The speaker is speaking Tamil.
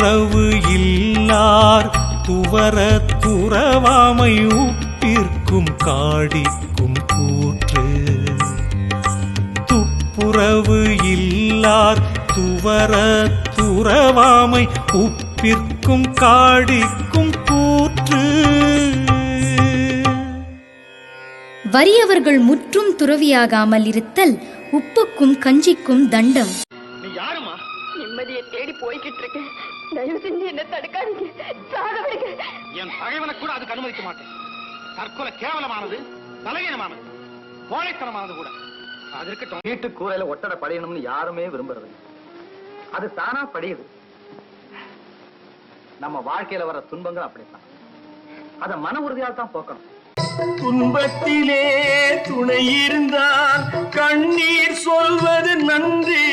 துப்புரவு இல்லார் துவர துறவாமை உப்பிற்கும் காடிக்கும் கூற்று. துப்புரவு இல்லார் துவர துறவாமை உப்பிற்கும் காடிக்கும் கூற்று. வறியவர்கள் முற்றும் துறவியாகாமல் இருத்தல் உப்புக்கும் கஞ்சிக்கும் தண்டம். நீ யாருமா? நிம்மதியை தேடி போய்கிட்டு இருக்கேன். தயவு செஞ்சு என்ன தடுக்காதீங்க. என் பகைவனை கூட அதுக்கு அனுமதிக்க மாட்டேன். தற்கொலை கேவலமானது, பலவீனமானது, கோழைத்தனமானது கூட. அதற்கு வீட்டு கூரையில ஒட்டடை படையணும்னு யாருமே விரும்புறது. அது தானா படியுது. நம்ம வாழ்க்கையில வர துன்பங்கள் அப்படித்தான். அத மன உறுதியால் தான் போக்கணும். துன்பத்திலே துணை இருந்தால் கண்ணீர் சொல்வது நன்றி.